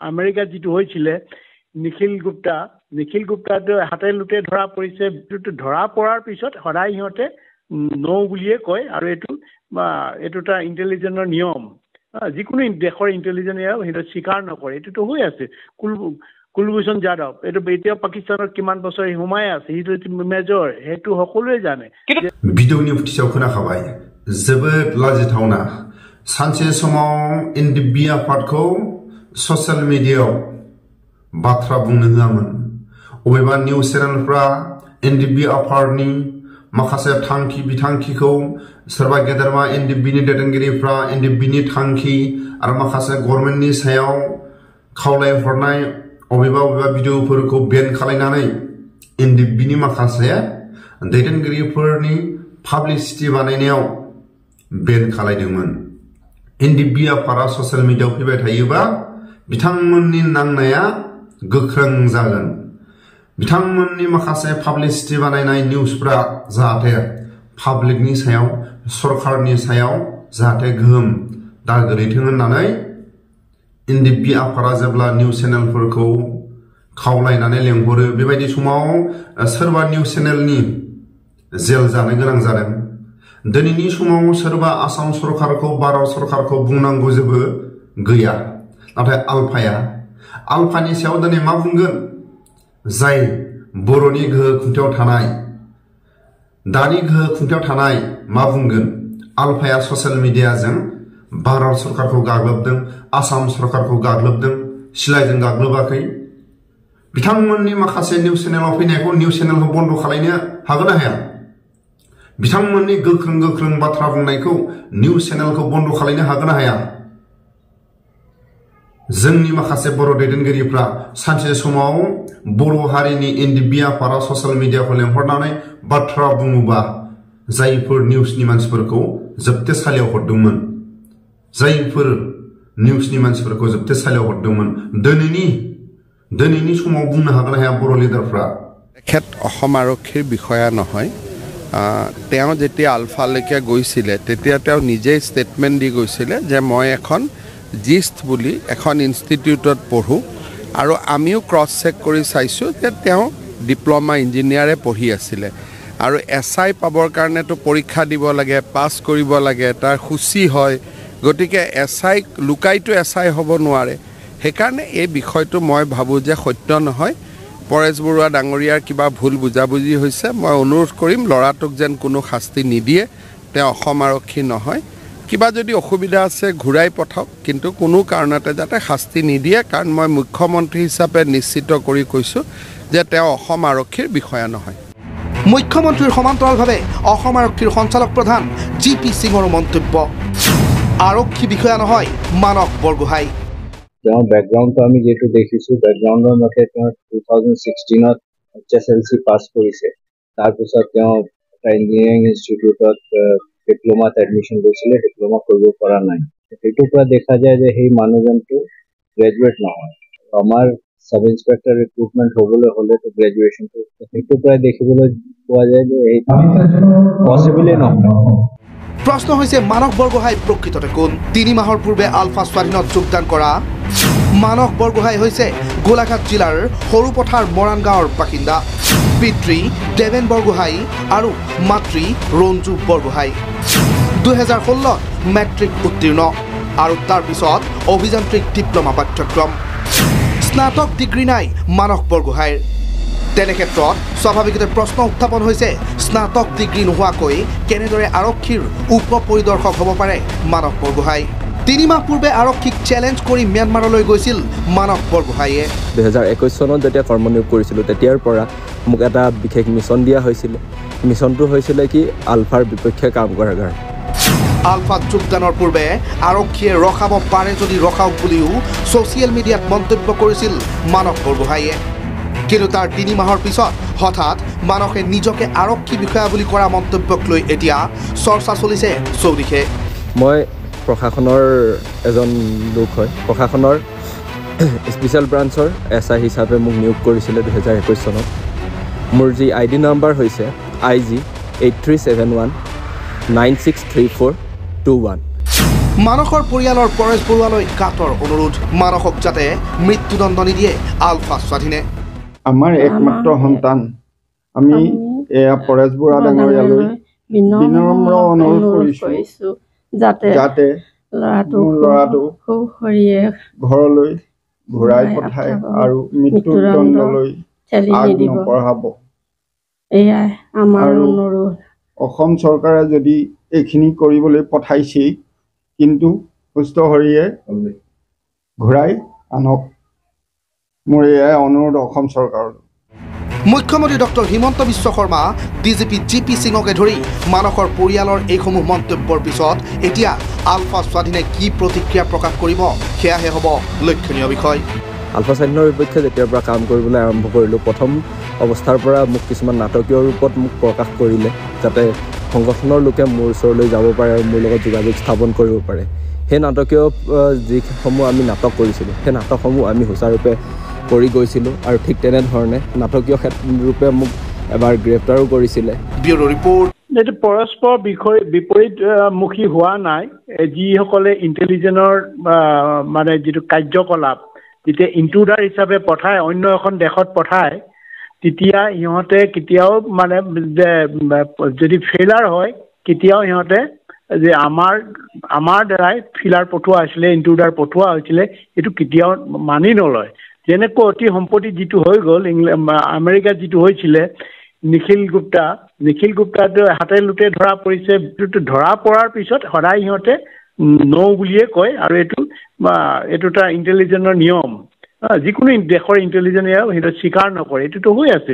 আমেৰিকাত যিটো হৈছিলে নিখিল গুপ্তাটো হাতে লুটে ধৰা পৰিছে ধৰা পৰাৰ পিছত সদায় সিহঁতে নো বুলিয়ে কয় আৰু এইটো এটা ইণ্টেলিজেন্সৰ নিয়ম যিকোনো দেশৰ ইণ্টেলিজেন্স সিহঁতে স্বীকাৰ নকৰে এইটোতো হৈ আছে কুলভূষণ যাদৱ এইটো এতিয়া পাকিস্তানত কিমান বছৰ সোমাই আছে সেইটো মেজৰ সেইটো সকলোৱে জানে ভিডিঅ'नि फुटिसाव खोनाखाबाय जोबोद लाजिथावना सानसे समाव एनडिबि आफादखौ ससियेल मिडियायाव बाथ्रा बुंनो होआमोन अबेबा निउज चेनेलफ्रा एनडिबि आफादनि माखासे थांखि बिथांखिखौ सोरबा गेदेरमा एनडिबिनि दैदेनगिरिफ्रा एनडिबिनि थांखि आरो माखासे गभर्नमेन्टनि सायाव खावलाय हरनाय अबेबा भिडिअफोरखौ बेन खालामनानै एनडिबिनि माखासे दैदेनगिरिफोरनि पाब्लिसिटी बानायनायाव बेन खालामदोंमोन एनडिबि आफादा ससियेल मिडियायाव फैबाय थायोबा बिथांमोननि नांनाया गोख्रों जागोन बिथांमोननि माखासे पाब्लिसिटी बानायनाय निउजफ्रा जाहाथे पाब्लिकनि सायाव सरकारनि सायाव जाहाथे गोहोम दा गोलैथों होननानै एनडिबि आफादा जेब्ला निउज चेनेलफोरखौ खावलायनानै लेंहरो बेबायदि समाव सोरबा निउज चेनेलनि जेल जानो गोनां जादों दिनैनि समाव सोरबा आसाम सरकारखौ भारत सरकारखौ बुंनांगौ जेबो गैया नाथाय आलफानि सायाव दिनै मा बुंगोन जाय बर'नि गोहो खुंथायाव थानाय दानि गोहो खुंथायाव थानाय मा बुंगोन आलफाया ससियेल मिडियाजों भारत सरकारखौ गाग्लोबदों आसाम सरकारखौ गाग्लोबदों सिलाइजों गाग्लोबाखै बिथांमोननि माखासे निउज चेनेलाव फैनायखौ निउज चेनेलखौ बन्द खालामनो हागोन ना हाया बिथांमोननि गोख्रों बाथ्रा बुंनायखौ निउज चेनेलखौ बन्द खालामनो हागोन ना हाया जोंनि माखासे बर' दैदेनगिरिफ्रा सानसे समाव बर' हारिनि एनडिबि आफादा ससियेल मिडियाखौ लेंहरनानै बाथ्रा बुङोबा जायफोर निउजनि मानसिफोरखौ जोबथेसालियाव हरदोंमोन जायफोर निउजनि मानसिफोरखौ जोबथेसालियाव हरदोंमोन दिनैनि समाव बुंनो हागोन ना हाया बर' लिडारफ्रा তেখেত অসম আৰক্ষীৰ বিষয়া নহয় তেওঁ যেতিয়া আলফালৈকে গৈছিলে তেতিয়া তেওঁ নিজেই ষ্টেটমেণ্ট দি গৈছিলে যে মই এখন জিষ্ট বুলি এখন ইনষ্টিটিউটত পঢ়োঁ আৰু আমিও ক্ৰছ চেক কৰি চাইছোঁ যে তেওঁ ডিপ্ল'মা ইঞ্জিনিয়াৰে পঢ়ি আছিলে আৰু এছআই পাবৰ কাৰণেতো পৰীক্ষা দিব লাগে পাছ কৰিব লাগে তাৰ সূচী হয় গতিকে এছআই লুকাইতো এছআই হ'ব নোৱাৰে সেইকাৰণে এই বিষয়টো মই ভাবোঁ যে সত্য নহয় পৰেশ বৰুৱা ডাঙৰীয়াৰ কিবা ভুল বুজাবুজি হৈছে মই অনুৰোধ কৰিম ল'ৰাটোক যেন কোনো শাস্তি নিদিয়ে তেওঁ অসম আৰক্ষী নহয় কিবা যদি অসুবিধা আছে ঘূৰাই পঠাওক কিন্তু কোনো কাৰণতে যাতে শাস্তি নিদিয়ে কাৰণ মই মুখ্যমন্ত্ৰী হিচাপে নিশ্চিত কৰি কৈছোঁ যে তেওঁ অসম আৰক্ষীৰ বিষয়া নহয় মুখ্যমন্ত্ৰীৰ সমান্তৰালভাৱে অসম আৰক্ষীৰ সঞ্চালক প্ৰধান জিপি সিঙৰ মন্তব্য আৰক্ষী বিষয়া নহয় মানস বৰগোহাঁই তেওঁৰ বেকগ্ৰাউণ্ডটো আমি যেটো দেখিছো বেকগ্ৰাউণ্ডৰ মতে তেওঁ 2016ত HSLC পাছ কৰিছে তাৰ পিছত তেওঁ ইঞ্জিনিয়াৰিং ইনষ্টিটিউটত ডিপ্ল'মাত এডমিশ্যন লৈছিলে ডিপ্ল'মা কৰিব পৰা নাই সেইটোৰ পৰা দেখা যায় যে সেই মানুহজনটো গ্ৰেজুৱেট নহয় আমাৰ সাব ইন্সপেক্টৰ ৰিক্ৰুটমেণ্ট হ'বলৈ হ'লে তো গ্ৰেজুৱেশ্যনটো সেইটোৰ পৰা দেখিবলৈ পোৱা যায় যে এই পচিবলই নহয় প্ৰশ্ন হৈছে মানস বৰগোহাঁই প্ৰকৃততে কোন 3 মাহৰ পূৰ্বে আলফা স্বাধীনত যোগদান কৰা মানস বৰগোহাঁই হৈছে গোলাঘাট জিলাৰ সৰুপথাৰ মৰাণ গাঁৱৰ বাসিন্দা পিতৃ দেৱেন বৰগোহাঁই আৰু মাতৃ ৰঞ্জু বৰগোহাঁই 2016 মেট্ৰিক উত্তীৰ্ণ আৰু তাৰ পিছত অভিযান্ত্ৰিক ডিপ্ল'মা পাঠ্যক্ৰম স্নাতক ডিগ্ৰী নাই মানস বৰগোহাঁইৰ তেনে ক্ষেত্ৰত স্বাভাৱিকতে প্ৰশ্ন উত্থাপন হৈছে স্নাতক ডিগ্ৰী নোহোৱাকৈ কেনেদৰে আৰক্ষীৰ উপ পৰিদৰ্শক হ'ব পাৰে মানস বৰগোহাঁই 3 মাহ পূৰ্বে আৰক্ষীক চ্যালেঞ্জ কৰি म्यांमारলৈ গৈছিল মানস বৰগোহাঁইয়ে 2021 চনত যেতিয়া কৰ্মনিয়োগ কৰিছিল তেতিয়াৰ পৰা মোক এটা বিশেষ মিছন দিয়া হৈছিল মিছনটো হৈছিল কি আলফাৰ বিপক্ষে কাম কৰাৰ কাৰণে আলফা যোগদানৰ পূৰ্বে আৰক্ষীয়ে ৰখাব পাৰে যদি ৰখাওক বুলিও ছ'চিয়েল মিডিয়াত মন্তব্য কৰিছিল মানস বৰগোহাঁইয়ে কিন্তু তাৰ 3 মাহৰ পিছত হঠাৎ মানসে নিজকে আৰক্ষী বিষয়া বুলি কৰা মন্তব্যক লৈ এতিয়া চৰ্চা চলিছে চৌদিশে মই প্ৰশাসনৰ এজন লোক হয় প্ৰশাসনৰ স্পেশাল ব্ৰাঞ্চৰ এছআই হিচাপে মোক নিয়োগ কৰিছিল 2021 চনত মোৰ যি আইডি নাম্বাৰ হৈছে IG 8371963421 মানসৰ পৰিয়ালৰ পৰেশ বৰুৱালৈ কাতৰ অনুৰোধ মানসক যাতে মৃত্যুদণ্ড নিদিয়ে আলফা স্বাধীনে আমাৰ একমাত্ৰ সন্তান আমি এয়া পৰেশ বৰুৱা ডাঙৰীয়ালৈ বিনম্ৰ অনুৰোধ কৰিছো যাতে ল'ৰাটো ঘৰলৈ ঘূৰাই পঠায় আৰু মৃত্যুদণ্ডলৈ নপঢ়াব এয়াই আমাৰ অনুৰোধ অসম চৰকাৰে যদি এইখিনি কৰিবলৈ পঠাইছেই কিন্তু সুস্থ শৰীৰে ঘূৰাই আনক মোৰ এয়াই অনুৰোধ অসম চৰকাৰৰ মুখ্যমন্ত্ৰী doctor Himanta Biswa Sarma DGP GP সিঙকে ধৰি মানসৰ পৰিয়ালৰ এইসমূহ মন্তব্যৰ পিছত এতিয়া আলফা স্বাধীনে কি প্ৰতিক্ৰিয়া প্ৰকাশ কৰিব সেয়াহে হ'ব লক্ষণীয় বিষয় আলফা স্বাধীনৰ বিপক্ষে যেতিয়াৰ পৰা কাম কৰিবলৈ আৰম্ভ কৰিলোঁ প্ৰথম অৱস্থাৰ পৰা মোক কিছুমান নাটকীয় ৰূপত মোক প্ৰকাশ কৰিলে যাতে সংগঠনৰ লোকে মোৰ ওচৰলৈ যাব পাৰে আৰু মোৰ লগত যোগাযোগ স্থাপন কৰিব পাৰে সেই নাটকীয় যিসমূহ আমি নাটক কৰিছিলোঁ সেই নাটকসমূহ আমি সুচাৰুৰূপে কৰি গৈছিলোঁ আৰু ঠিক তেনেধৰণে নাটকীয় ৰূপে মোক এবাৰ গ্ৰেপ্তাৰো কৰিছিলে ব্যুৰো ৰিপৰ্ট এইটো পৰস্পৰ বিপৰীতমুখী হোৱা নাই যিসকলে ইণ্টেলিজেন্সৰ মানে যিটো কাৰ্যকলাপ যেতিয়া ইনট্ৰুডাৰ হিচাপে পঠায় অন্য এখন দেশত পঠায় তেতিয়া ইহঁতে কেতিয়াও মানে যদি ফেইলাৰ হয় কেতিয়াও ইহঁতে যে আমাৰ দ্বাৰাই ফিলাৰ পঠোৱা হৈছিলে ইনট্ৰুডাৰ পঠোৱা হৈছিলে এইটো কেতিয়াও মানি নলয় যেনেকৈ অতি সম্পত্তি যিটো হৈ গ'ল আমেৰিকাত যিটো হৈছিলে নিখিল গুপ্তাটো হাতে লুটে ধৰা পৰিছে ধৰা পৰাৰ পিছত সদায় সিহঁতে ন' বুলিয়ে কয় আৰু এইটো এটা ইণ্টেলিজেন্সৰ নিয়ম যিকোনো দেশৰ ইণ্টেলিজেন্সে সেইটো স্বীকাৰ নকৰে এইটোতো হৈ আছে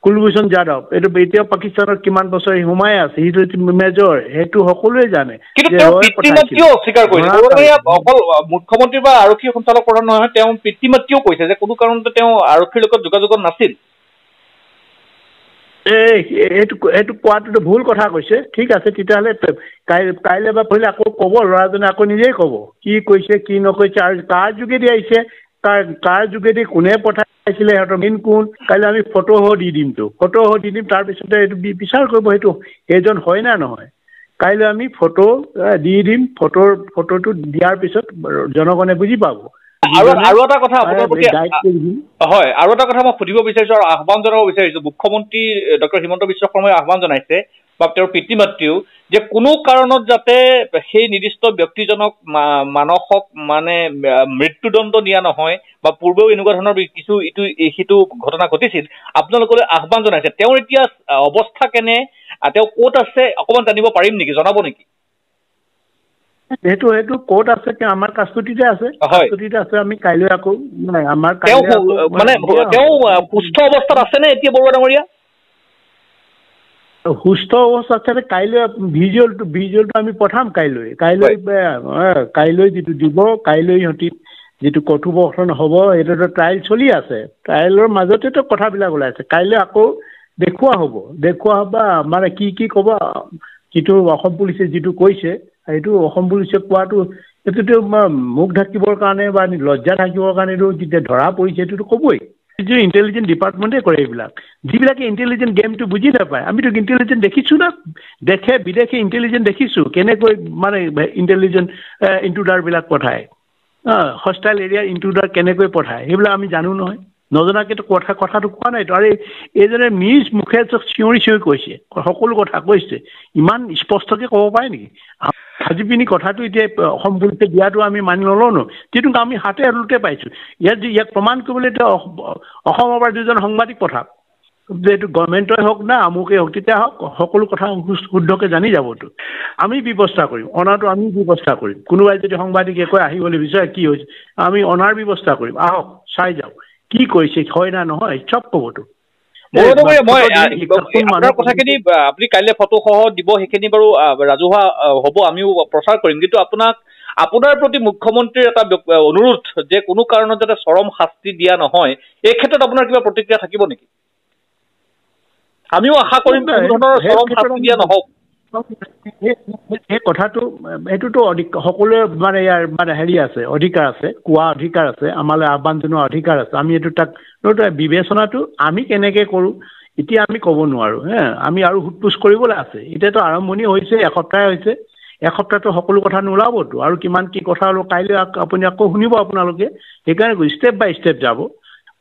কুলভূষণ যাদৱ এইটো এতিয়া পাকিস্তানত কিমান বছৰ সোমাই আছে সেইটো মেজৰ সেইটো সকলোৱে জানে অকল মুখ্যমন্ত্ৰী বা আৰক্ষী সঞ্চালক প্ৰধান নহয় তেওঁ পিতৃ মাতৃও কৈছে যে কোনো কাৰণতে তেওঁ আৰক্ষীৰ লগত যোগাযোগত নাছিল এইটো কোৱাটোতো ভুল কথা কৈছে ঠিক আছে তেতিয়াহ'লে কাইলৈ বা পৰহিলে আকৌ ক'ব ল'ৰাজনে আকৌ নিজেই ক'ব কি কৈছে কি নকৈছে আৰু কাৰ যোগেদি আহিছে কাৰ যোগেদি কোনে পঠাইছিলে সিহঁতৰ মেইন কোন কাইলৈ আমি ফটোসহ দি দিম তাৰপিছতে এইটো বিচাৰ কৰিব সেইটো সেইজন হয় না নহয় কাইলৈ আমি ফটো দি দিম ফটোটো দিয়াৰ পিছত জনগণে বুজি পাব আৰু এটা কথা আপোনাৰ প্ৰতি হয় আৰু এটা কথা মই সুধিব বিচাৰিছো আৰু আহ্বান জনাব বিচাৰিছো মুখ্যমন্ত্ৰী ডক্টৰ হিমন্ত বিশ্ব শৰ্মাই আহ্বান জনাইছে বা তেওঁৰ পিতৃ মাতৃও যে কোনো কাৰণত যাতে সেই নিৰ্দিষ্ট ব্যক্তিজনক মানসক মানে মৃত্যুদণ্ড দিয়া নহয় বা পূৰ্বেও এনেকুৱা ধৰণৰ কিছু সিটো ঘটনা ঘটিছিল আপোনালোকলৈ আহ্বান জনাইছে তেওঁৰ এতিয়া অৱস্থা কেনে তেওঁ ক'ত আছে অকণমান জানিব পাৰিম নেকি জনাব নেকি সেইটো ক'ত আছে আমাৰ কাষ্টডিতে আছে আমি কাইলৈ আকৌ আমাৰ মানে তেওঁ সুস্থ অৱস্থাত আছে নে এতিয়া বৰুৱা ডাঙৰীয়া সুস্থ অৱস্থাত কাইলৈ ভিজুৱেলটো আমি পঠাম কাইলৈ যিটো দিব কাইলৈ সিহঁতি যিটো কথোপকথন হ'ব এইটোতো ট্ৰায়েল চলি আছে ট্ৰায়েলৰ মাজতেতো কথাবিলাক ওলাইছে কাইলৈ আকৌ দেখুওৱা হ'ব মানে কি ক'ব যিটো অসম পুলিচে যিটো কৈছে সেইটো অসম পুলিচে কোৱাটো সেইটোতো মুখ ঢাকিবৰ কাৰণে বা লজ্জা ঢাকিবৰ কাৰণেতো যেতিয়া ধৰা পৰিছে সেইটোতো ক'বই যিটো ইণ্টেলিজেন্স ডিপাৰ্টমেণ্টে কৰে এইবিলাক যিবিলাকে ইণ্টেলিজেন্স গেমটো বুজি নাপায় আমিতো ইণ্টেলিজেন্স দেখিছোঁ না বিদেশে ইণ্টেলিজেন্স দেখিছোঁ কেনেকৈ মানে ইণ্টেলিজেন্স ইনট্ৰুডাৰবিলাক পঠায় হষ্টাইল এৰিয়াৰ ইনট্ৰুডাৰ কেনেকৈ পঠায় সেইবিলাক আমি জানো নহয় নজনাকেতো কথাটো কোৱা নাইতো আৰু এইজনে নিজ মুখে চিঞৰি কৈছে সকলো কথা কৈছে ইমান স্পষ্টকৈ ক'ব পাৰে নেকি আজি পিনি কথাটো এতিয়া অসম পুলিচে দিয়াটো আমি মানি নলওঁ ন কিন্তু আমি হাতে লুটে পাইছোঁ ইয়াক প্ৰমাণ কৰিবলৈ এতিয়া অসমৰ পৰা দুজন সাংবাদিক পঠাওক যে এইটো গভৰ্ণমেণ্টই হওক না আমুকেই হওক তেতিয়া হওক সকলো কথা শুদ্ধকৈ জানি যাবতো আমি ব্যৱস্থা কৰিম অনাটো আমি ব্যৱস্থা কৰিম কোনোবাই যদি সাংবাদিকে কয় আহিবলৈ বিচাৰে কি হৈছে আমি অনাৰ ব্যৱস্থা কৰিম আহক চাই যাওক কি কৈছে হয় না নহয় চব ক'বতো কথাখিনি আপুনি কাইলৈ ফটো সহ দিব সেইখিনি বাৰু ৰাজহুৱা হ'ব আমিও প্ৰচাৰ কৰিম কিন্তু আপোনাৰ প্ৰতি মুখ্যমন্ত্ৰীৰ এটা অনুৰোধ যে কোনো কাৰণত যাতে চৰম শাস্তি দিয়া নহয় এই ক্ষেত্ৰত আপোনাৰ কিবা প্ৰতিক্ৰিয়া থাকিব নেকি আমিও আশা কৰিম কোনো ধৰণৰ চৰম শাস্তি দিয়া নহওক এই কথাটো এইটোতো সকলোৱে মানে ইয়াৰ মানে আছে অধিকাৰ আছে কোৱা অধিকাৰ আছে আমালৈ আহ্বান জনোৱা অধিকাৰ আছে আমি এইটো তাক বিবেচনাটো আমি কেনেকৈ কৰোঁ এতিয়া আমি ক'ব নোৱাৰোঁ আমি আৰু সোধ পোছ কৰিবলৈ আছে এতিয়াতো আৰম্ভণি হৈছে এসপ্তাহ হৈছে এসপ্তাহটো সকলো কথা নোলাবতো আৰু কিমান কি কথা হলো কাইলৈ আপুনি আকৌ শুনিব আপোনালোকে সেইকাৰণে ষ্টেপ বাই ষ্টেপ যাব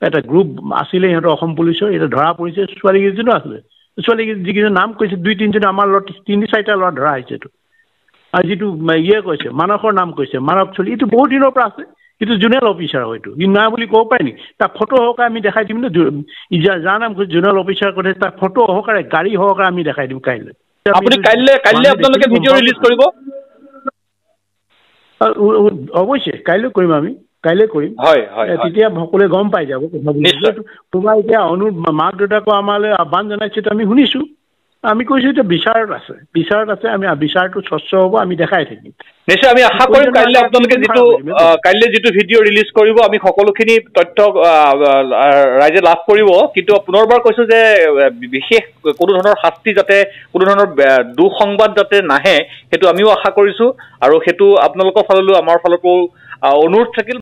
এটা গ্ৰুপ আছিলে সিহঁতৰ অসম পুলিচৰ এটা ধৰা পৰিছে ছোৱালীকেইজনো আছিলে ছোৱালী যিকেইজন নাম কৈছে 2-3জন আমাৰ লগত 3-4টা ল'ৰা ধৰা হৈছেতো আৰু যিটো কৈছে মানসৰ নাম কৈছে মানস চলি এইটো বহুত দিনৰ পৰা আছে এইটো জুনিয়ৰ অফিচাৰ হয়তো ই না বুলি ক'ব পাৰি নেকি তাৰ ফটো সহকাৰে আমি দেখাই দিম যাৰ নাম কৈছে জুনিয়ৰ অফিচাৰ কৈছে তাৰ ফটো সহকাৰে গাড়ী সহকাৰে আমি দেখাই দিম কাইলৈ আপুনি কাইলৈ আপোনালোকে ভিডিঅ' ৰিলিজ কৰিব অৱশ্যে কাইলৈ কৰিম আমি কাইলৈ কৰিম তেতিয়া সকলোৱে গম পাই যাব তোমাৰ এতিয়া মাক দেউতাকো আমালৈ আহ্বান জনাইছে আমি শুনিছো আমি কৈছো এতিয়া বিচাৰত আছে আমি বিচাৰটো স্বচ্ছ হ'ব আমি দেখাই থাকিম নিশ্চয় আমি আশা কৰিম কাইলৈ আপোনালোকে কাইলৈ যিটো ভিডিঅ' ৰিলিজ কৰিব আমি সকলোখিনি তথ্য ৰাইজে লাভ কৰিব কিন্তু পুনৰবাৰ কৈছো যে বিশেষ কোনো ধৰণৰ শাস্তি যাতে কোনো ধৰণৰ দুঃসংবাদ যাতে নাহে সেইটো আমিও আশা কৰিছো আৰু সেইটো আপোনালোকৰ ফাললৈও আমাৰ ফালকো অনুৰোধ থাকিল